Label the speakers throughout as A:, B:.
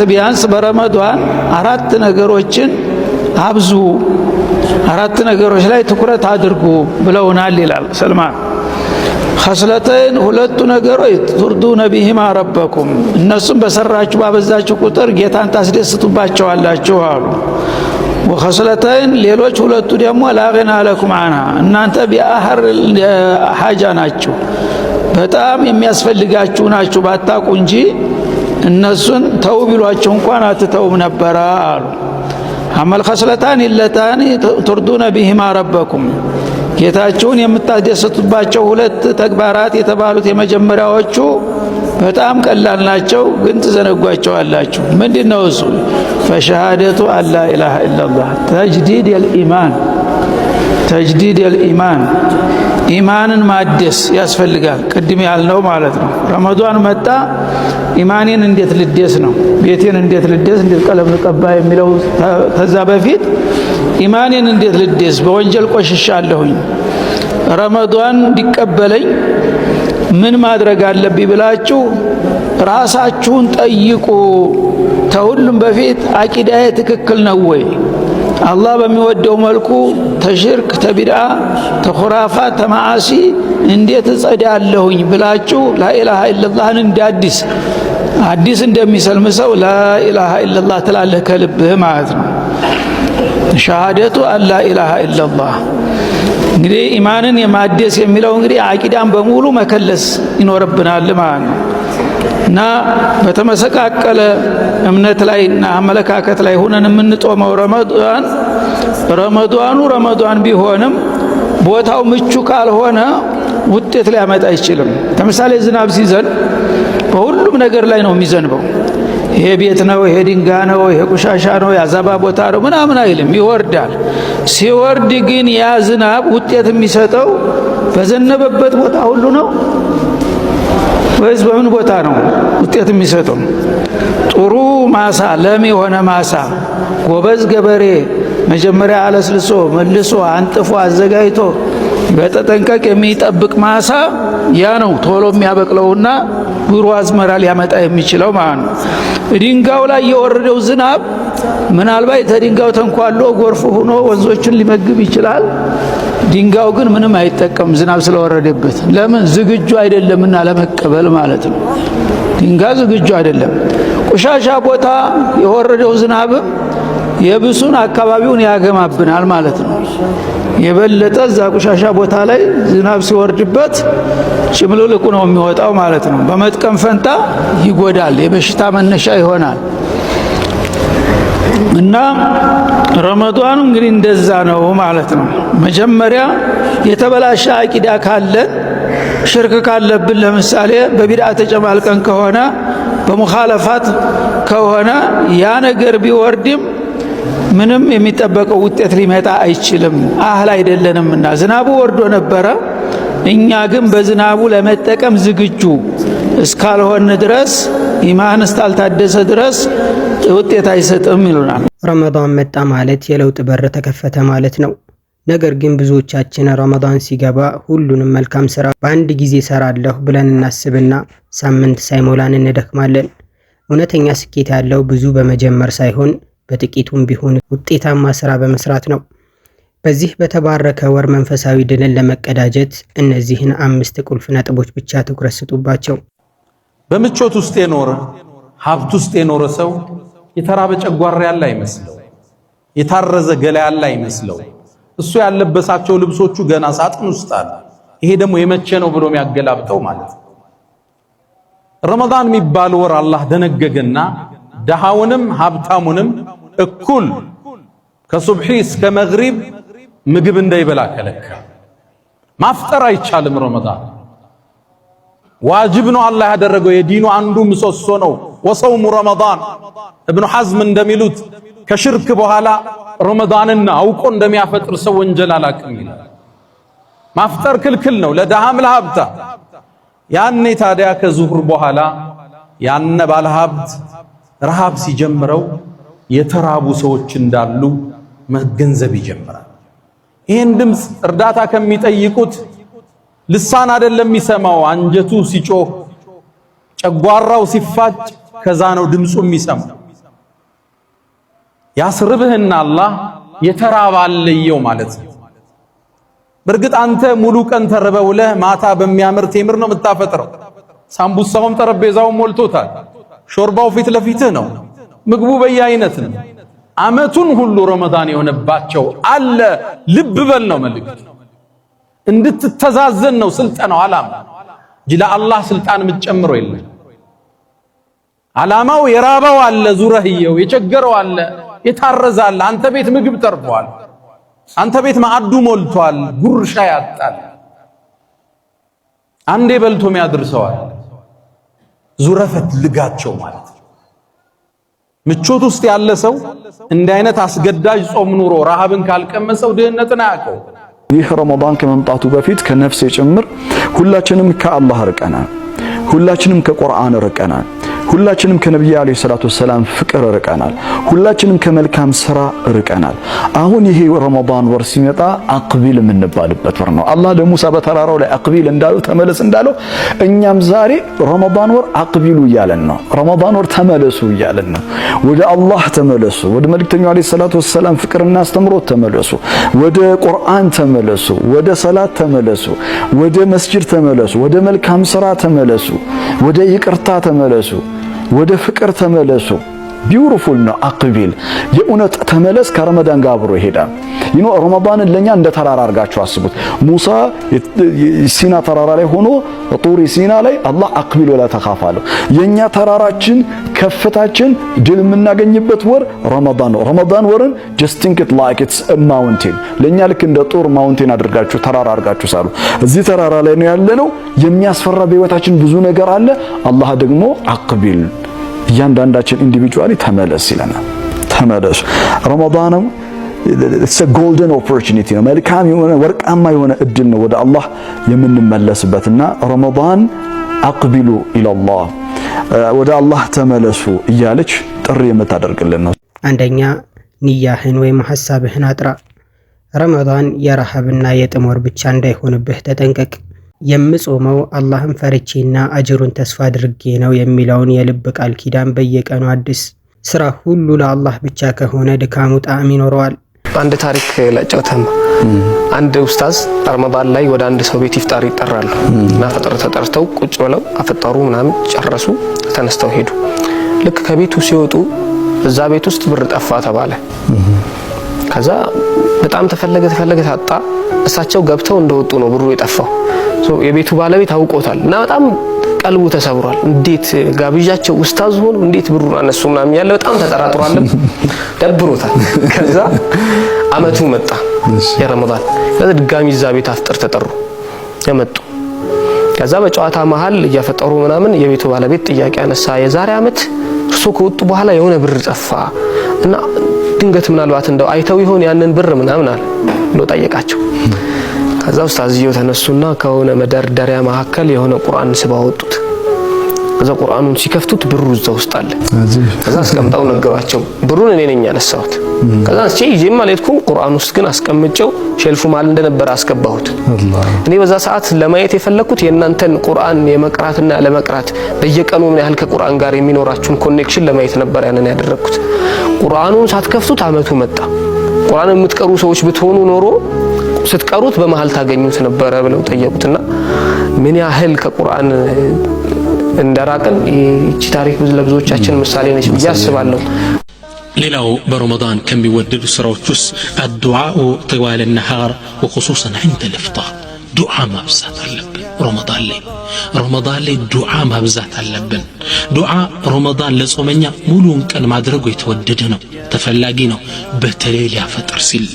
A: ቢያንስ በረመዳን አራት ነገሮችን አብዙ፣ አራት ነገሮች ላይ ትኩረት አድርጉ ብለውናል ይላል ሰልማን። ኸስለተይን ሁለቱ ነገሮች ቱርዱነ ቢሂማ ረበኩም እነሱም በሰራችሁ ባበዛችሁ ቁጥር ጌታን ታስደስቱባቸዋላችሁ አሉ። ወኸስለተይን ሌሎች ሁለቱ ደግሞ ላገና ለኩም አንሃ እናንተ ቢአህር ሐጃ ናችሁ፣ በጣም የሚያስፈልጋችሁ ናችሁ ባታቁ እንጂ እነሱን ተው ቢሏቸው እንኳን አትተውም ነበረ አሉ። አመል ኸስለታን ለታኒ ቱርዱነ ቢሂማ ረበኩም ጌታችሁን የምታስደስቱባቸው ሁለት ተግባራት የተባሉት የመጀመሪያዎቹ በጣም ቀላል ናቸው፣ ግን ትዘነጓቸዋላችሁ። ምንድነው እሱ? ፈሸሃደቱ አላ ኢላሃ ኢላላህ ተጅዲድ الإيمان ኢማንን ማደስ ያስፈልጋል። ቅድም ያልነው ማለት ነው። ረመዳን መጣ ኢማኔን እንዴት ልደስ ነው፣ ቤቴን እንዴት ልደስ፣ እንዴት ቀለም ልቀባ የሚለው ከዛ በፊት ኢማኔን እንዴት ልደስ፣ በወንጀል ቆሽሻለሁኝ፣ ረመዳን እንዲቀበለኝ ምን ማድረግ አለብኝ ብላችሁ ራሳችሁን ጠይቁ። ተሁሉም በፊት አቂዳዬ ትክክል ነው ወይ? አላህ በሚወደው መልኩ ተሽርክ ተቢድዓ ተኹራፋት ተማዓሲ እንዴት እጸዳለሁኝ ብላችሁ ላኢላሃ ኢላላህን እንዳዲስ አዲስ እንደሚሰልም ሰው ላኢላሃ ኢላላህ ትላለህ ከልብህ ማለት ነው። ሸሃደቱ አላ ኢላሃ ኢላላህ እንግዲህ ኢማንን የማደስ የሚለው እንግዲህ አቂዳን በሙሉ መከለስ ይኖርብናል ማለት ነው። እና በተመሰቃቀለ እምነት ላይና አመለካከት ላይ ሆነን የምንጦመው ረመዳን ቢሆንም ቦታው ምቹ ካልሆነ ውጤት ሊያመጣ አይችልም። ለምሳሌ ዝናብ ሲዘን በሁሉም ነገር ላይ ነው የሚዘንበው። ይሄ ቤት ነው፣ ይሄ ድንጋይ ነው፣ ይሄ ቆሻሻ ነው፣ ያዛባ ቦታ ነው ምናምን አይልም፣ ይወርዳል። ሲወርድ ግን ያ ዝናብ ውጤት የሚሰጠው በዘነበበት ቦታ ሁሉ ነው ወይስ በምን ቦታ ነው ውጤት የሚሰጠው? ጥሩ ማሳ፣ ለም የሆነ ማሳ ጎበዝ ገበሬ መጀመሪያ አለስልሶ መልሶ አንጥፎ አዘጋጅቶ በተጠንቀቅ የሚጠብቅ ማሳ ያ ነው ቶሎ የሚያበቅለውና ብሩ አዝመራ ሊያመጣ የሚችለው ማለት ነው። ድንጋው ላይ የወረደው ዝናብ ምናልባት ተድንጋው ተንኳሎ ጎርፍ ሆኖ ወንዞችን ሊመግብ ይችላል። ድንጋው ግን ምንም አይጠቀም ዝናብ ስለወረደበት። ለምን? ዝግጁ አይደለምና ለመቀበል ማለት ነው። ድንጋይ ዝግጁ አይደለም። ቆሻሻ ቦታ የወረደው ዝናብ የብሱን አካባቢውን ያገማብናል ማለት ነው። የበለጠ እዛ ቆሻሻ ቦታ ላይ ዝናብ ሲወርድበት ጭምልልቁ ነው የሚወጣው ማለት ነው። በመጥቀም ፈንታ ይጎዳል፣ የበሽታ መነሻ ይሆናል። እና ረመዳኑ እንግዲህ እንደዛ ነው ማለት ነው። መጀመሪያ የተበላሸ አቂዳ ካለን ሽርክ ካለብን ለምሳሌ በቢድዓ ተጨማልቀን ከሆነ በሙኻለፋት ከሆነ ያ ነገር ቢወርድም ምንም የሚጠበቀው ውጤት ሊመጣ አይችልም። አህል አይደለንምና ዝናቡ ወርዶ ነበረ፣ እኛ ግን በዝናቡ ለመጠቀም ዝግጁ እስካልሆን ድረስ ኢማን እስካልታደሰ ድረስ ውጤት አይሰጥም ይሉናል።
B: ረመዳን መጣ ማለት የለውጥ በር ተከፈተ ማለት ነው። ነገር ግን ብዙዎቻችን ረመዳን ሲገባ ሁሉንም መልካም ስራ በአንድ ጊዜ ሰራለሁ ብለን እናስብና ሳምንት ሳይሞላን እንደክማለን። እውነተኛ ስኬት ያለው ብዙ በመጀመር ሳይሆን በጥቂቱም ቢሆን ውጤታማ ስራ በመስራት ነው። በዚህ በተባረከ ወር መንፈሳዊ ድልን ለመቀዳጀት እነዚህን 5 ቁልፍ ነጥቦች ብቻ ትኩረት ስጡባቸው።
C: በምቾት ውስጥ የኖረ ሀብት ውስጥ የኖረ ሰው የተራበ ጨጓራ ያለ አይመስለው፣ የታረዘ ገላ ያለ አይመስለው። እሱ ያለበሳቸው ልብሶቹ ገና ሳጥን ውስጥ አለ። ይሄ ደግሞ የመቼ ነው ብሎ የሚያገላብጠው ማለት ነው። ረመዳን የሚባል ወር አላህ ደነገገና ደሃውንም ሀብታሙንም እኩል ከሱብሒ እስከ መግሪብ ምግብ እንዳይበላ ከለከለ። ማፍጠር አይቻልም። ረመዳን ዋጅብ ነው አላህ ያደረገው፣ የዲኑ አንዱ ምሰሶ ነው። ወሰውሙ ረመዳን እብኑ ሐዝም እንደሚሉት ከሽርክ በኋላ ረመዳንን አውቆ እንደሚያፈጥር ሰው ወንጀል አላቅም ይላል። ማፍጠር ክልክል ነው ለደሃም ለሀብታ። ያኔ ታዲያ ከዙሁር በኋላ ያነ ባለሀብት ረሃብ ሲጀምረው የተራቡ ሰዎች እንዳሉ መገንዘብ ይጀምራል። ይህን ድምፅ እርዳታ ከሚጠይቁት ልሳን አይደለም የሚሰማው፣ አንጀቱ ሲጮህ ጨጓራው ሲፋጭ ከዛ ነው ድምፁ የሚሰማው። ያስርብህና አላህ የተራባለየው ማለት ነው። በርግጥ አንተ ሙሉ ቀን ተርበህ ውለህ ማታ በሚያምር ቴምር ነው የምታፈጥረው። ሳምቡሳውም ጠረጴዛውም ሞልቶታል። ሾርባው ፊት ለፊትህ ነው። ምግቡ በየአይነት ነው። ዓመቱን ሁሉ ረመዳን የሆነባቸው አለ። ልብ በል ነው መልእክቱ። እንድትተዛዘን ነው ስልጠናው ዓላማ እንጂ ለአላህ ስልጣን የምትጨምረው የለም። ዓላማው የራበው አለ፣ ዙረህየው የቸገረው አለ፣ የታረዘ አለ። አንተ ቤት ምግብ ተርፏል። አንተ ቤት ማዕዱ ሞልቷል። ጉርሻ ያጣል። አንዴ በልቶም ያድርሰዋል። ዙረፈት ልጋቸው ማለት ነው። ምቾት ውስጥ ያለ ሰው እንዲህ አይነት አስገዳጅ ጾም ኑሮ ረሃብን ካልቀመሰው ድህነትን አያውቀው።
D: ይህ ረመዳን ከመምጣቱ በፊት ከነፍሴ ጭምር ሁላችንም ከአላህ ርቀናል። ሁላችንም ከቁርአን ርቀናል። ሁላችንም ከነብዩ አለይሂ ሰላቱ ወሰላም ፍቅር ርቀናል። ሁላችንም ከመልካም ስራ ርቀናል። አሁን ይሄ ረመዳን ወር ሲመጣ አቅቢል የምንባልበት ወር ነው። አላህ ለሙሳ በተራራው ላይ አቅቢል እንዳለው ተመለስ እንዳለው እኛም ዛሬ ረመዳን ወር አቅቢሉ እያለን ነው። ረመዳን ወር ተመለሱ እያለን ነው። ወደ አላህ ተመለሱ፣ ወደ መልእክተኛው አለይሂ ሰላቱ ወሰላም ፍቅርና አስተምሮት ተመለሱ፣ ወደ ቁርአን ተመለሱ፣ ወደ ሰላት ተመለሱ፣ ወደ መስጂድ ተመለሱ፣ ወደ መልካም ስራ ተመለሱ፣ ወደ ይቅርታ ተመለሱ፣ ወደ ፍቅር ተመለሱ። ቢዩቲፉል ነው አቅቢል። የእውነት ተመለስ ከረመዳን ጋር አብሮ ይሄዳል። ረመዳንን ለኛ እንደ ተራራ አድርጋችሁ አስቡት። ሙሳ ሲና ተራራ ላይ ሆኖ ጡሪ ሲና ላይ አላህ አቅቢል ወላ ተኻፋለሁ። የኛ ተራራችን ከፍታችን ድል የምናገኝበት ወር ረመዳን ነው። ረመዳን ወርን just think it like it's a mountain። ለኛ ልክ እንደ ጡር ማውንቴን አድርጋችሁ ተራራ አድርጋችሁ ሳሉ እዚህ ተራራ ላይ ነው ያለነው። የሚያስፈራ በህይወታችን ብዙ ነገር አለ። አላህ ደግሞ አቅቢል እያንዳንዳችን ኢንዲቪጁዋሊ ተመለስ ይለናል። ተመለሱ። ረመዳን it's a golden opportunity ነው። መልካም የሆነ ወርቃማ የሆነ እድል ነው ወደ አላህ የምንመለስበትና ረመዳን አቅቢሉ ኢላላህ ወደ አላህ ተመለሱ እያለች ጥሪ የምታደርግልን ነው።
B: አንደኛ ንያህን ወይም ሐሳብህን አጥራ። ረመዳን የረሃብና የጥም ወር ብቻ እንዳይሆንብህ ተጠንቀቅ። የምጾመው አላህን ፈርቼና አጅሩን ተስፋ አድርጌ ነው የሚለውን የልብ ቃል ኪዳን በየቀኑ አድስ። ስራ ሁሉ ለአላህ ብቻ ከሆነ ድካሙ ጣዕም ይኖረዋል።
E: አንድ ታሪክ ላጫውተማ። አንድ ኡስታዝ ረመዳን ላይ ወደ አንድ ሰው ቤት ይፍጣር ይጠራሉ እና ፈጥር ተጠርተው ቁጭ ብለው አፈጣሩ ምናምን ጨረሱ። ተነስተው ሄዱ። ልክ ከቤቱ ሲወጡ እዛ ቤት ውስጥ ብር ጠፋ ተባለ። ከዛ በጣም ተፈለገ ታጣ። እሳቸው ገብተው እንደወጡ ነው ብሩ የጠፋው። የቤቱ ባለቤት አውቆታል እና በጣም ቀልቡ ተሰብሯል። እንዴት ጋብዣቸው ኡስታዝ ሆኑ እንዴት ብሩን አነሱ ምናምን ያለ በጣም ተጠራጥሯል፣ ደብሮታል። ከዛ አመቱ መጣ የረመዳን። ከዛ ድጋሚ እዛ ቤት አፍጥር ተጠሩ የመጡ። ከዛ በጨዋታ መሃል እያፈጠሩ ምናምን የቤቱ ባለቤት ጥያቄ አነሳ። የዛሬ አመት እርሱ ከወጡ በኋላ የሆነ ብር ጠፋ እና ድንገት ምናልባት እንደው አይተው ይሆን ያንን ብር ምናምን አለ ብሎ ጠየቃቸው። ከዛ ኡስታዝየው ተነሱና ከሆነ መደርደሪያ መካከል የሆነ ቁርአን ስባ ወጡት። ከዛ ቁርአኑን ሲከፍቱት ብሩ እዛ ውስጥ አለ። ከዛ አስቀምጠው ነገሯቸው፣ ብሩን እኔ ነኝ ያነሳሁት። ከዛ ይዤም አልሄድኩም፣ ቁርአን ውስጥ ግን አስቀምጬው ሼልፉ ማል እንደነበረ አስገባሁት። እኔ በዛ ሰዓት ለማየት የፈለኩት የእናንተን ቁርአን የመቅራትና ለመቅራት በየቀኑ ምን ያህል ከቁርአን ጋር የሚኖራችሁን ኮኔክሽን ለማየት ነበር ያንን ያደረኩት። ቁርአኑን ሳትከፍቱት አመቱ መጣ። ቁርአን የምትቀሩ ሰዎች ብትሆኑ ኖሮ ስትቀሩት በመሃል ታገኙት ነበር ብለው ጠየቁትና ምን ያህል ከቁርአን እንደራቀን እቺ ታሪክ ለብዙዎቻችን ምሳሌ ነች ብዬ አስባለሁ።
F: ሌላው በረመዳን ከሚወደዱ ስራዎች ውስጥ الدعاء طوال النهار وخصوصا عند الافطار ዱዓ ማብዛት አለብን። ረመዳን ላይ ዱዓ ማብዛት አለብን። ዱዓ ረመዳን ለጾመኛ ሙሉን ቀን ማድረጉ የተወደደ ነው፣ ተፈላጊ ነው። በተለይ ሊያፈጥር ሲል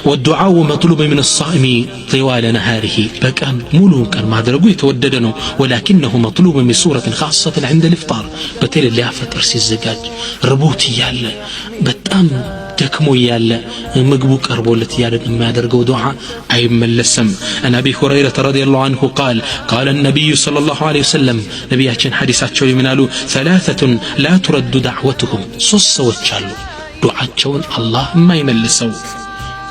F: والدعاء مطلوب من الصائم طوال نهاره بكان مولون كان ما درجو يتوددنه ولكنه مطلوب من سورة خاصة عند الإفطار بتل اللي عفتر سي الزجاج ربوتي يالا بتام دكمو يالا مقبوك أربولت يالا ما درجو دعاء أي ملسم. عن أبي هريرة رضي الله عنه قال النبي صلى الله عليه وسلم نبياتنا حديثات شوي منالو ثلاثة لا ترد دعوتهم صص وتشالو دعاء شون الله ما يملسو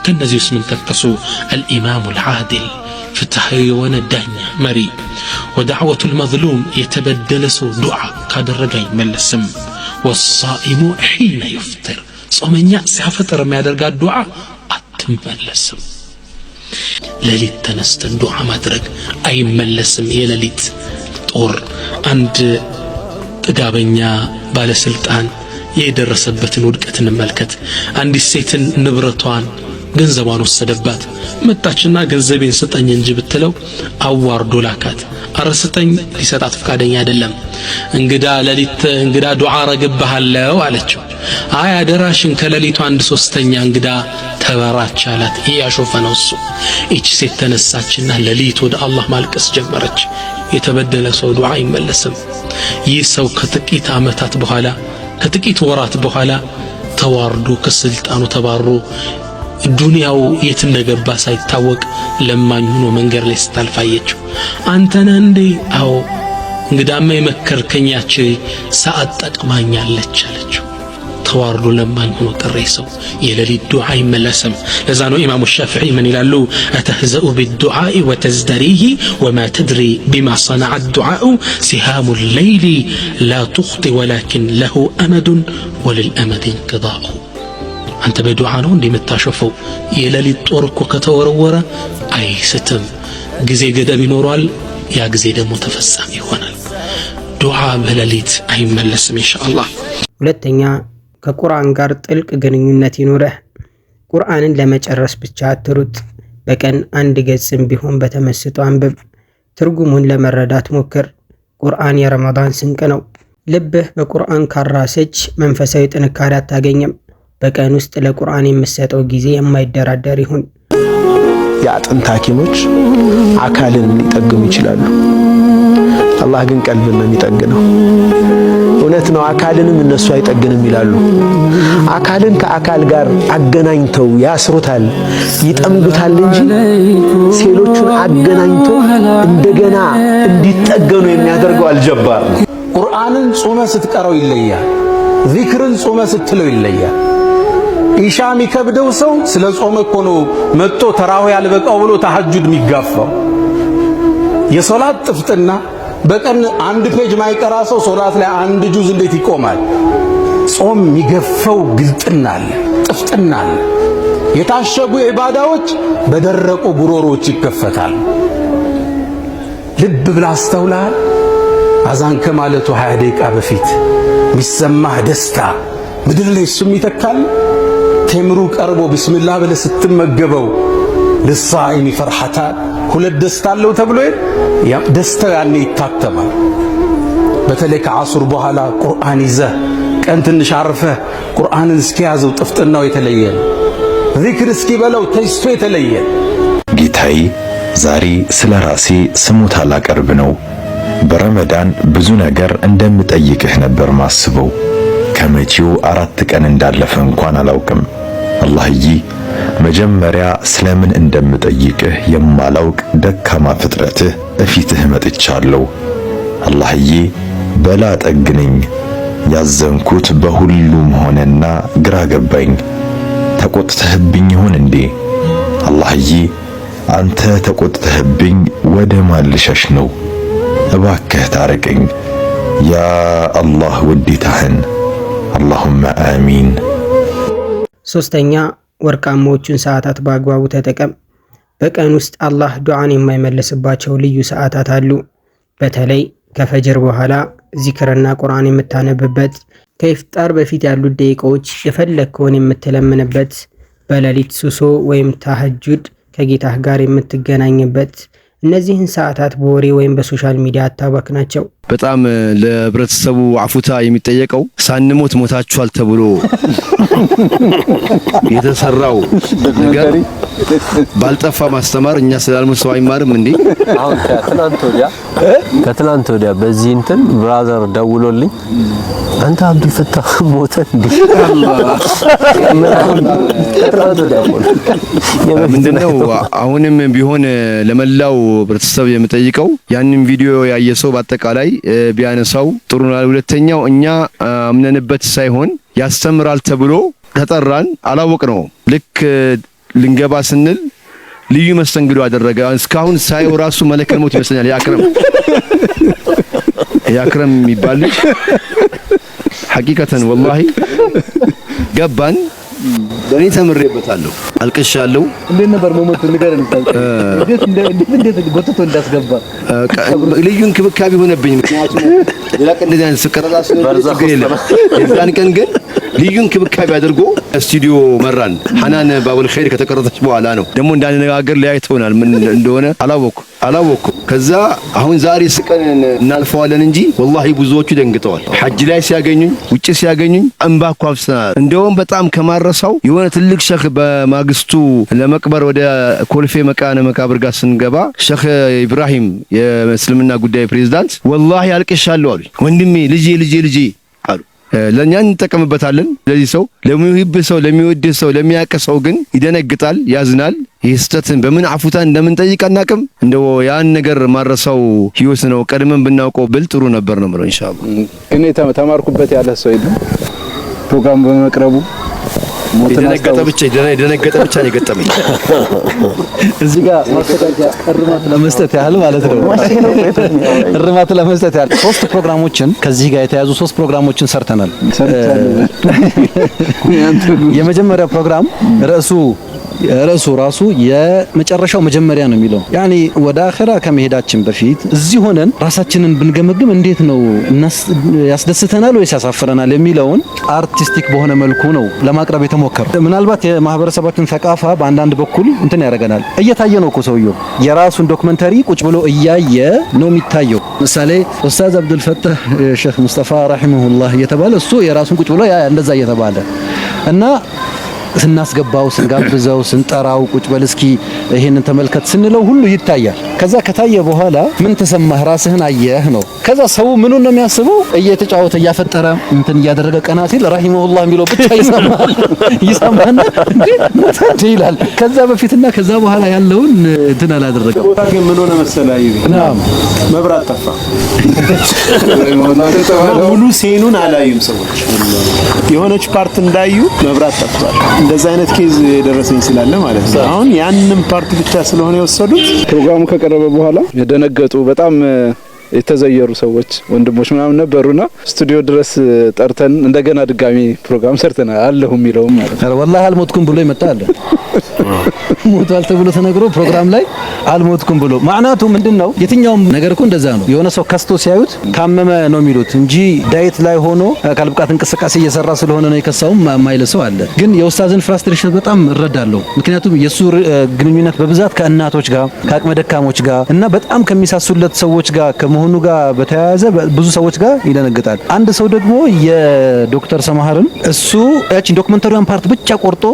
F: كالنزي اسم تكتسو الإمام العادل ፍትሃዊ የሆነ ዳኛ መሪ ወዳዕወቱ المظلوم የተበደለ ሰው ዱዓ ካደረገ አይመለስም والصائم حين يفطر ጾመኛ ሲያፈጥር የሚያደርጋት ዱዓ አትመለስም ለሊት ተነስተን ዱዓ ማድረግ አይመለስም የሌሊት ጦር አንድ ጥጋበኛ ባለስልጣን የደረሰበትን ውድቀት እንመልከት አንዲት ሴትን ንብረቷን ገንዘቧን ወሰደባት መጣችና ገንዘቤን ስጠኝ እንጂ ብትለው አዋርዶ ላካት አረስተኝ ሊሰጣት ፈቃደኛ አይደለም እንግዳ ዱዓ ረግብሃለው አለችው አይ አደራሽን ከሌሊቱ 1/3 እንግዳ ተበራች አላት ያሾፈ ነው እሱ እቺ ሴት ተነሳችና ሌሊት ወደ አላህ ማልቀስ ጀመረች የተበደለ ሰው ዱዓ አይመለስም ይህ ሰው ከጥቂት አመታት በኋላ ከጥቂት ወራት በኋላ ተዋርዶ ከስልጣኑ ተባሮ ዱንያው የት እንደገባ ሳይታወቅ ለማኝ ሆኖ መንገድ ላይ ስታልፋየችው አንተና እንዴ አዎ እንግዳማ የመከርከኛች ሰዓት ጠቅማኛለች አለችው ተዋርዶ ለማኝ ሆኖ ቀረ ሰው የሌሊት ዱዓ አይመለስም ለዛ ነው ኢማሙ ሻፊዒ ምን ይላሉ አተህዘኡ بالدعاء وتزدريه وما تدري بما صنع الدعاء سهام الليل لا تخطي ولكن له أمد وللأمد انقضاء አንተ በዱዓ ነው እንደምታሸፈው የሌሊት ጦር እኮ ከተወረወረ አይስትም ጊዜ ገደብ ይኖራል ያ ጊዜ ደግሞ ተፈጻሚ ይሆናል ዱዓ በሌሊት አይመለስም ኢንሻአላህ ሁለተኛ ከቁርአን ጋር ጥልቅ ግንኙነት ይኖርህ ቁርአንን ለመጨረስ ብቻ አትሩጥ በቀን አንድ ገጽም ቢሆን በተመስጦ አንብብ ትርጉሙን ለመረዳት ሞክር ቁርአን የረመዳን ስንቅ ነው ልብህ በቁርአን ካራሰች መንፈሳዊ ጥንካሬ አታገኝም በቀን ውስጥ ለቁርአን የምሰጠው ጊዜ የማይደራደር ይሁን
E: የአጥንት ሐኪሞች አካልን ሊጠግኑ ይችላሉ አላህ ግን ቀልብን ነው የሚጠግነው እውነት ነው አካልንም እነሱ አይጠግንም ይላሉ አካልን ከአካል ጋር አገናኝተው ያስሩታል ይጠምዱታል እንጂ ሴሎቹን አገናኝቶ እንደገና እንዲጠገኑ የሚያደርገው አልጀባር
C: ቁርአንን ጾመ ስትቀረው ይለያል ዚክርን ጾመ ስትለው ይለያል ኢሻ የሚከብደው ሰው ስለ ጾመ እኮ ነው መጥቶ ተራው ያልበቃው ብሎ ተሐጁድ የሚጋፋው የሶላት ጥፍጥና በቀን አንድ ፔጅ ማይቀራ ሰው ሶላት ላይ አንድ ጁዝ እንዴት ይቆማል ጾም የሚገፈው ግልጥናል ጥፍጥናል የታሸጉ ኢባዳዎች በደረቁ ጉሮሮች ይከፈታል ልብ ብላ አስተውላል አዛን ከማለቱ 20 ደቂቃ በፊት ሚሰማህ ደስታ ምድር ላይ እሱም ይተካል ተምሩ ቀርቦ ቢስሚላህ ብለ ስትመገበው ለሳኢሚ ፈርሐታ ሁለት ደስታ አለው ተብሎ ደስታው ያኔ ይታተማል በተለይ ከዓሱር በኋላ ቁርአን ይዘህ ቀን ትንሽ አርፈህ ቁርአንን እስኪያዘው ጥፍጥናው የተለየ ነው ዚክር እስኪበለው ተስቶ የተለየ
G: ጌታዬ ዛሬ ስለ ራሴ ስሞታ ላቀርብ ነው በረመዳን ብዙ ነገር እንደምጠይቅህ ነበር ማስበው ከመቼው 4 ቀን እንዳለፈ እንኳን አላውቅም አላህዬ መጀመሪያ ስለምን እንደምጠይቅህ የማላውቅ ደካማ ፍጥረትህ እፊትህ መጥቻለሁ አላህዬ በላ ጠግነኝ ያዘንኩት በሁሉም ሆነና ግራ ገባኝ ተቆጥተህብኝ ይሆን እንዴ አላህዬ አንተ ተቆጥተህብኝ ወደ ማልሸሽ ነው እባክህ ታረቀኝ ያ አላህ ውዴታህን اللهم آمين
B: ሶስተኛ ወርቃማዎቹን ሰዓታት በአግባቡ ተጠቀም በቀን ውስጥ አላህ ዱዓን የማይመለስባቸው ልዩ ሰዓታት አሉ በተለይ ከፈጅር በኋላ ዚክርና ቁርአን የምታነብበት ከኢፍጣር በፊት ያሉት ደቂቃዎች የፈለግከውን የምትለምንበት በሌሊት ሱሶ ወይም ተሐጁድ ከጌታህ ጋር የምትገናኝበት እነዚህን ሰዓታት በወሬ ወይም በሶሻል ሚዲያ አታባክናቸው
H: በጣም ለህብረተሰቡ አፉታ የሚጠየቀው ሳንሞት ሞታችኋል ተብሎ የተሰራው ነገር ባልጠፋ ማስተማር እኛ ስላልሞት ሰው አይማርም እንዴ
I: አሁን ከትላንት ወዲያ በዚህ እንትን ብራዘር ደውሎልኝ አንተ አብዱል ፈታህ ሞተ እንዴ
H: ምንድነው አሁንም ቢሆን ለመላው ህብረተሰብ የምጠይቀው ያንን ቪዲዮ ያየሰው በአጠቃላይ ቢያነሳው ጥሩ ነው ሁለተኛው እኛ አምነንበት ሳይሆን ያስተምራል ተብሎ ተጠራን አላወቅ ነው ልክ ልንገባ ስንል ልዩ መስተንግዶ አደረገ። እስካሁን ሳይው ራሱ መለከል ሞት ይመስለኛል። ያክረም የሚባል ልጅ ሐቂቀተን ወላሂ ገባን። በእኔ ተምሬበታለሁ፣ አልቅሻለሁ።
I: እንዴት ነበር ሞመንቱ ንገረን። እንዴት ጎትቶ እንዳስገባ
H: ልዩ እንክብካቤ ሆነብኝ። ምክንያቱም ሌላ ቀን እንደዚህ አይነት ስቀረጻ ስለነበረ የዛን ቀን ግን ልዩ እንክብካቤ አድርጎ ስቱዲዮ መራን። ሐናን ባቡል ኸይር ከተቀረጸች በኋላ ነው ደግሞ እንዳንነጋገር ለያይተውናል። ምን እንደሆነ አላወኩ። ከዛ አሁን ዛሬ ስቀን እናልፈዋለን እንጂ ወላሂ ብዙዎቹ ደንግጠዋል። ሐጅ ላይ ሲያገኙኝ፣ ውጪ ሲያገኙኝ እንባ እኮ አፍስሰናል። እንደውም በጣም ከማረሳው የሆነ ትልቅ ሸህ በማግስቱ ለመቅበር ወደ ኮልፌ መቃነ መቃብር ጋር ስንገባ ሸህ ኢብራሂም የእስልምና ጉዳይ ፕሬዝዳንት ወላሂ አልቅሻለሁ አሉኝ። ወንድሜ ልጄ አሉ። ለኛ እንጠቀምበታለን። ለዚህ ሰው ለሚወድ ሰው ለሚያውቅ ሰው ግን ይደነግጣል፣ ያዝናል። ይስተትን በምን አፉታ እንደምንጠይቅ አናውቅም። እንደው ያን ነገር ማረሳው ህይወት ነው። ቀድመን ብናውቀው ብል ጥሩ ነበር ነው ማለት ኢንሻአላህ።
J: እኔ ተማርኩበት ያለ ሰው የለም ፕሮግራም በመቅረቡ
H: የደነገጠ ብቻ ነው የገጠመኝ።
I: እዚህ ጋር ማስተካከያ እርማት ለመስጠት ያህል ማለት ነው። እርማት ለመስጠት ያህል 3 ፕሮግራሞችን ከዚህ ጋር የተያዙ 3 ፕሮግራሞችን ሰርተናል። የመጀመሪያው ፕሮግራም ርዕሱ ራሱ የመጨረሻው መጀመሪያ ነው የሚለው ያኒ ወደ አኺራ ከመሄዳችን በፊት እዚህ ሆነን ራሳችንን ብንገመግም እንዴት ነው ያስደስተናል ወይስ ያሳፍረናል የሚለውን አርቲስቲክ በሆነ መልኩ ነው ለማቅረብ የተሞከረው። ምናልባት የማህበረሰባችን ተቃፋ በአንዳንድ በኩል እንትን ያደርገናል። እየታየ ነው እኮ ሰውየው የራሱን ዶክመንተሪ ቁጭ ብሎ እያየ ነው የሚታየው። ምሳሌ ኡስታዝ አብዱል ፈታህ ሼክ ሙስጠፋ ረሂመሁላህ እየተባለ እሱ የራሱን ቁጭ ብሎ እንደዛ እየተባለ እና ስናስገባው ስንጋብዘው ስንጠራው ቁጭ በል እስኪ ይሄንን ተመልከት ስንለው ሁሉ ይታያል። ከዛ ከታየ በኋላ ምን ተሰማህ ራስህን አየህ ነው። ከዛ ሰው ምኑን ነው የሚያስበው? እየተጫወተ እያፈጠረ እንትን እያደረገ ቀና ሲል ረሂመሁላህ የሚለው ብቻ ይሰማና እንዴ ይላል። ከዛ በፊትና ከዛ በኋላ ያለውን እንትን አላደረገም።
J: ቦታ ግን ምን ሆነ መሰለህ? መብራት ጠፋ። ሙሉ ሴኑን አላዩም ሰዎች። የሆነች ፓርት እንዳዩ መብራት ጠፍቷል። እንደዛ አይነት ኬዝ የደረሰኝ ስላለ ማለት ነው። አሁን ያንንም ፓርት ብቻ ስለሆነ የወሰዱት ፕሮግራሙ ከቀረበ በኋላ የደነገጡ በጣም የተዘየሩ ሰዎች ወንድሞች ምናምን ነበሩና ስቱዲዮ ድረስ ጠርተን እንደገና ድጋሚ ፕሮግራም ሰርተናል። አለሁ የሚለውም ማለት
I: ነው። ወላሂ አልሞትኩም ብሎ ይመጣል። ሞቷል ተብሎ ተነግሮ ፕሮግራም ላይ አልሞትኩም ብሎ ማዕናቱ ምንድነው? የትኛውም ነገር እኮ እንደዛ ነው። የሆነ ሰው ከስቶ ሲያዩት ካመመ ነው የሚሉት እንጂ ዳይት ላይ ሆኖ አካል ብቃት እንቅስቃሴ እየሰራ ስለሆነ ነው የከሳውም ማይለ ሰው አለ። ግን የኡስታዝን ፍራስትሬሽን በጣም እረዳለሁ። ምክንያቱም የሱ ግንኙነት በብዛት ከእናቶች ጋር ከአቅመ ደካሞች ጋር እና በጣም ከሚሳሱለት ሰዎች ጋር ከመሆኑ ጋር በተያያዘ ብዙ ሰዎች ጋር ይደነግጣል። አንድ ሰው ደግሞ የዶክተር ሰማሃርን እሱ ያቺን ዶክመንተሪያን ፓርት ብቻ ቆርጦ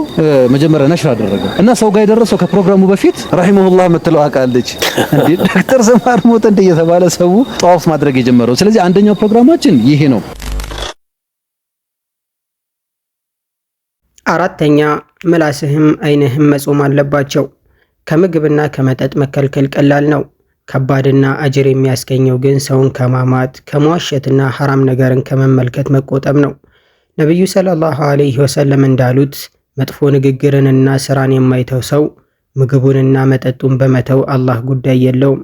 I: መጀመሪያ ነሽር አደረገ እና ሰው ጋር የደረሰው ከፕሮግራሙ በፊት ረሂመሁላህ የምትለው አቃለች እንዴ ዶክተር ሰማሃር ሞተ እንደ የተባለ ሰው ጧፍ ማድረግ የጀመረው። ስለዚህ አንደኛው ፕሮግራማችን ይሄ ነው።
B: አራተኛ ምላስህም አይንህም መጾም አለባቸው። ከምግብና ከመጠጥ መከልከል ቀላል ነው። ከባድና አጅር የሚያስገኘው ግን ሰውን ከማማት ከመዋሸትና ሐራም ነገርን ከመመልከት መቆጠብ ነው። ነብዩ ሰለላሁ ዐለይሂ ወሰለም እንዳሉት መጥፎ ንግግርንና ስራን የማይተው ሰው ምግቡንና መጠጡን በመተው አላህ ጉዳይ የለውም።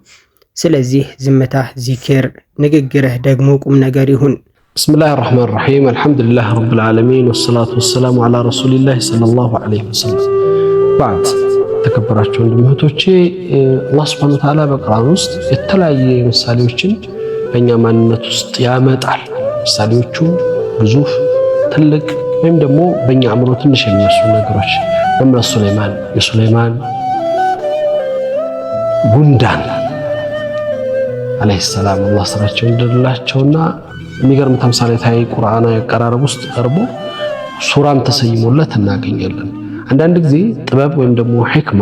B: ስለዚህ ዝምታህ ዚክር፣ ንግግርህ ደግሞ ቁም ነገር ይሁን።
K: ብስሚላሂ ረህማን ረሂም አልሐምዱሊላህ ረብል ዓለሚን ወሰላቱ ወሰላሙ ዐላ ረሱሊላህ ሰለላሁ ዐለይሂ ወሰለም። ባዕድ ተከበራችሁ ወንድሞቼ አላህ ሱብሓነሁ ወተዓላ በቁርአን ውስጥ የተለያየ ምሳሌዎችን በእኛ ማንነት ውስጥ ያመጣል። ምሳሌዎቹ ግዙፍ ትልቅ ወይም ደግሞ በእኛ አእምሮ ትንሽ የሚመስሉ ነገሮች ለምሳሌ ሱለይማን የሱለይማን ጉንዳን አለይሂ ሰላም አላህ ስራቸው እንደላቸውና የሚገርም ተምሳሌታዊ ቁርአናዊ አቀራረብ ውስጥ ቀርቦ ሱራም ተሰይሞለት እናገኛለን። አንዳንድ ጊዜ ጥበብ ወይም ደግሞ ሕክማ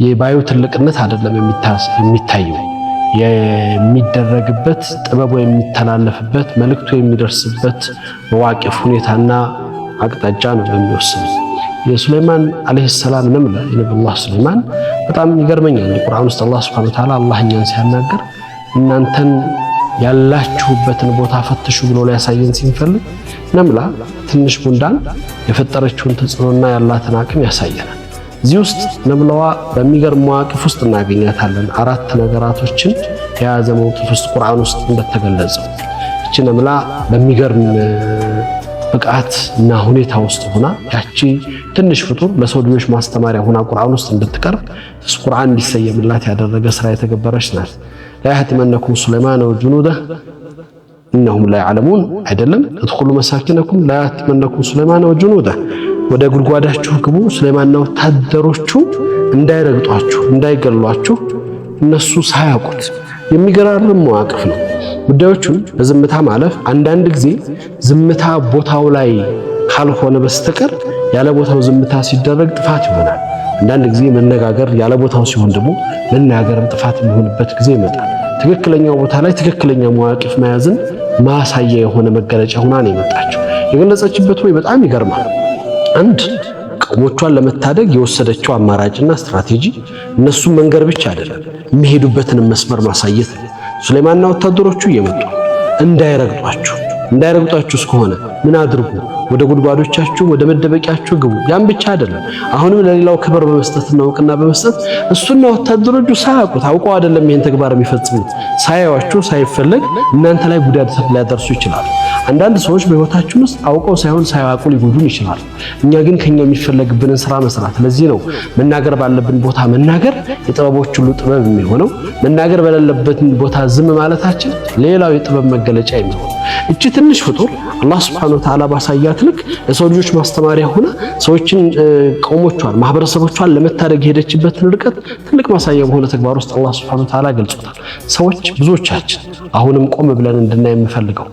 K: የባዩ ትልቅነት አይደለም የሚታየው የሚደረግበት ጥበብ ወይም የሚተላለፍበት መልእክቱ የሚደርስበት መዋቅፍ ሁኔታና አቅጣጫ ነው የሚወስነው። የሱለይማን አለይሂ ሰላም ነምለ የነብዩላህ ሱለይማን በጣም ይገርመኛል። ቁርአን ውስጥ አላህ ሱብሓነሁ ወተዓላ አላህ እኛን ሲያናገር እናንተን ያላችሁበትን ቦታ ፈትሹ ብሎ ሊያሳየን ሲፈልግ ነምላ ትንሽ ጉንዳን የፈጠረችውን ተጽዕኖና ያላትን አቅም ያሳየናል። እዚህ ውስጥ ነብለዋ በሚገርም መዋቅፍ ውስጥ እናገኛታለን። 4 ነገራቶችን የያዘ መውቅፍ ውስጥ ቁርአን ውስጥ እንደተገለጸው እቺ ነብላ በሚገርም ብቃት እና ሁኔታ ውስጥ ሆና ያቺ ትንሽ ፍጡር ለሰው ልጆች ማስተማሪያ ሆና ቁርአን ውስጥ እንድትቀርብ ቁርአን እንዲሰየምላት ያደረገ ስራ የተገበረች ናት። لا يحتمنكم سليمان وجنوده إنهم لا يعلمون አይደለም ادخلوا مساكنكم لا يحتمنكم سليمان وجنوده ወደ ጉድጓዳችሁ ግቡ ሱለይማንና ወታደሮቹ እንዳይረግጧችሁ እንዳይገሏችሁ እነሱ ሳያውቁት የሚገራርም መዋቅፍ ነው። ጉዳዮቹን በዝምታ ማለፍ አንዳንድ ጊዜ ዝምታ ቦታው ላይ ካልሆነ በስተቀር ያለ ቦታው ዝምታ ሲደረግ ጥፋት ይሆናል። አንዳንድ ጊዜ መነጋገር ያለ ቦታው ሲሆን ደግሞ መናገርም ጥፋት የሚሆንበት ጊዜ ይመጣል። ትክክለኛው ቦታ ላይ ትክክለኛ መዋቅፍ መያዝን ማሳያ የሆነ መገለጫ ሆና ነው የመጣችው። የገለጸችበት ወይ በጣም ይገርማል። አንድ ቆሞቿን ለመታደግ የወሰደችው አማራጭና ስትራቴጂ እነሱን መንገር ብቻ አይደለም የሚሄዱበትን መስመር ማሳየት ነው። ሱለይማንና ወታደሮቹ እየመጡ እንዳይረግጧችሁ እስከሆነ ምን አድርጉ? ወደ ጉድጓዶቻችሁ ወደ መደበቂያችሁ ግቡ። ያን ብቻ አይደለም አሁንም ለሌላው ክብር በመስጠትና እውቅና በመስጠት እሱና ወታደሮቹ ሳያውቁት አውቀው አይደለም ይሄን ተግባር የሚፈጽሙት ሳያዩአችሁ ሳይፈለግ እናንተ ላይ ጉዳት ሊያደርሱ ይችላሉ። አንዳንድ ሰዎች በህይወታችን ውስጥ አውቀው ሳይሆን ሳያውቁ ሊጎዱን ይችላሉ። እኛ ግን ከኛ የሚፈለግብንን ስራ መስራት። ለዚህ ነው መናገር ባለብን ቦታ መናገር የጥበቦች ሁሉ ጥበብ የሚሆነው። መናገር በሌለበት ቦታ ዝም ማለታችን ሌላው የጥበብ መገለጫ የሚሆነው። እቺ ትንሽ ፍጡር አላህ Subhanahu Wa Ta'ala ባሳያት ልክ ለሰው ልጆች ማስተማሪያ ሆና ሰዎችን ቆሞቿን ማህበረሰቦቿን ለመታደግ ሄደችበትን ርቀት ትልቅ ማሳያ በሆነ ተግባር ውስጥ አላህ Subhanahu Wa Ta'ala ገልጾታል። ሰዎች ብዙዎቻችን አሁንም ቆም ብለን እንድናይ የምፈልገው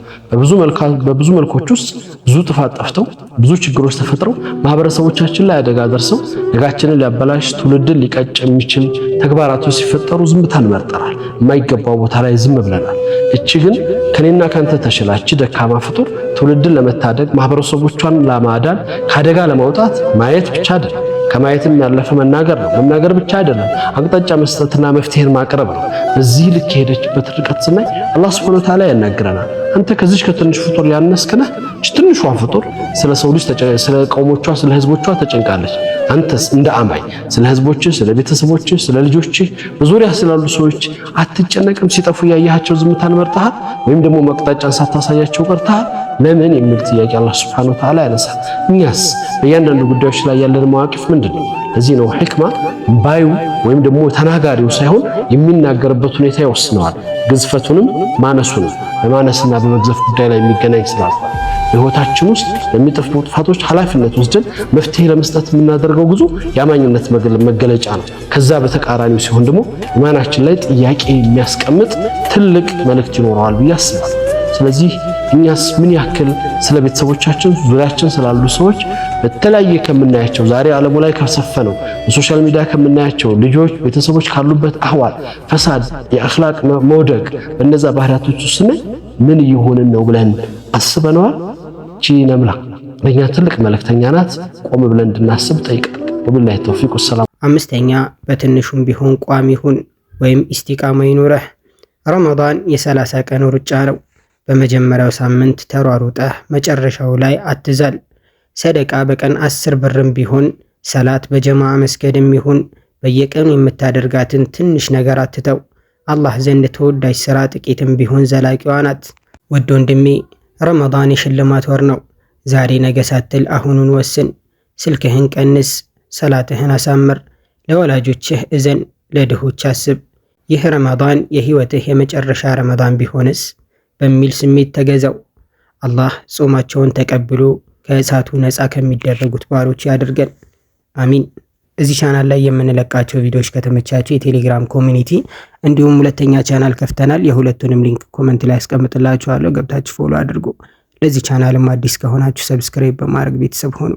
K: በብዙ መልኮች ውስጥ ብዙ ጥፋት ጠፍተው ብዙ ችግሮች ተፈጥረው ማህበረሰቦቻችን ላይ አደጋ ደርሰው ነጋችንን ሊያበላሽ ትውልድን ሊቀጭ የሚችል ተግባራቶች ሲፈጠሩ ዝምታን መርጠናል። የማይገባው ቦታ ላይ ዝም ብለናል። እቺ ግን ከኔና ካንተ ተሽላች ደካማ ፍጡር ትውልድን ለመታደግ ማህበረሰቦቿን ለማዳን ካደጋ ለማውጣት ማየት ብቻ አይደለም ከማየትም ያለፈ መናገር ነው። መናገር ብቻ አይደለም አቅጣጫ መስጠትና መፍትሄን ማቅረብ ነው። በዚህ ልክ ሄደችበት ርቀት ስናይ አላህ Subhanahu Wa Ta'ala ያናግረናል። አንተ ከዚህ ከትንሽ ፍጡር ያነስከነህ ትንሿ ፍጡር ስለ ሰው ልጅ ስለ ቆሞቿ ስለ ህዝቦቿ ተጨንቃለች። አንተስ እንደ አማኝ ስለ ህዝቦች ስለ ቤተሰቦች ስለ ልጆች በዙሪያ ስላሉ ሰዎች አትጨነቅም? ሲጠፉ ያያቸው ዝምታን መርጠሃል ወይም ደግሞ መቅጣጫን ሳታሳያቸው ቀርተሃል? ለምን የሚል ጥያቄ አላህ Subhanahu Wa Ta'ala ያነሳል። እኛስ በእያንዳንዱ ጉዳዮች ላይ ያለን መዋቅፍ ምንድነው? ለዚህ ነው ህክማ ባዩ ወይም ደግሞ ተናጋሪው ሳይሆን የሚናገርበት ሁኔታ ይወስነዋል። ግዝፈቱንም ማነሱንም በማነስና በመግዘፍ ጉዳይ ላይ የሚገናኝ ስላል በህይወታችን ውስጥ ለሚጠፉ ጥፋቶች ኃላፊነት ወስደን መፍትሄ ለመስጠት የምናደርገው ጉዞ የአማኝነት መገለጫ ነው። ከዛ በተቃራኒው ሲሆን ደግሞ ኢማናችን ላይ ጥያቄ የሚያስቀምጥ ትልቅ መልእክት ይኖረዋል ብዬ አስባለሁ። ስለዚህ እኛስ ምን ያክል ስለ ቤተሰቦቻችን ዙሪያችን ስላሉ ሰዎች በተለያየ ከምናያቸው ዛሬ ዓለሙ ላይ ከሰፈነው በሶሻል ሚዲያ ከምናያቸው ልጆች ቤተሰቦች ካሉበት አህዋል ፈሳድ የአኽላቅ መውደቅ በእነዛ ባህሪያቶች ውስጥ ምን እየሆንን ነው ብለን አስበነዋል? እቺ ነምላ ለኛ ትልቅ መልእክተኛ ናት። ቆም ብለን እንድናስብ ጠይቀን ወብላሂ ተውፊቅ ወሰላም።
B: አምስተኛ በትንሹም ቢሆን ቋሚ ሁን ወይም ኢስቲቃማ ይኑረህ። ረመዳን የ30 ቀን ሩጫ ነው። በመጀመሪያው ሳምንት ተሯሩጠህ መጨረሻው ላይ አትዛል። ሰደቃ በቀን 10 ብርም ቢሆን ሰላት በጀማዓ መስገድም ይሁን በየቀኑ የምታደርጋትን ትንሽ ነገር አትተው። አላህ ዘንድ ተወዳጅ ስራ ጥቂትም ቢሆን ዘላቂዋ ናት። ወድ ወንድሜ ረመዳን የሽልማት ወር ነው። ዛሬ ነገ ሳትል አሁኑን ወስን። ስልክህን ቀንስ፣ ሰላትህን አሳምር፣ ለወላጆችህ እዘን፣ ለድሆች አስብ። ይህ ረመዳን የህይወትህ የመጨረሻ ረመዳን ቢሆንስ በሚል ስሜት ተገዛው። አላህ ጾማቸውን ተቀብሎ ከእሳቱ ነፃ ከሚደረጉት ባሮች ያድርገን። አሚን። እዚህ ቻናል ላይ የምንለቃቸው ቪዲዮዎች ከተመቻችሁ የቴሌግራም ኮሚኒቲ እንዲሁም ሁለተኛ ቻናል ከፍተናል። የሁለቱንም ሊንክ ኮሜንት ላይ አስቀምጥላችኋለሁ። ገብታችሁ ፎሎ አድርጉ። ለዚህ ቻናልም አዲስ ከሆናችሁ ሰብስክራይብ በማድረግ ቤተሰብ ሆኑ።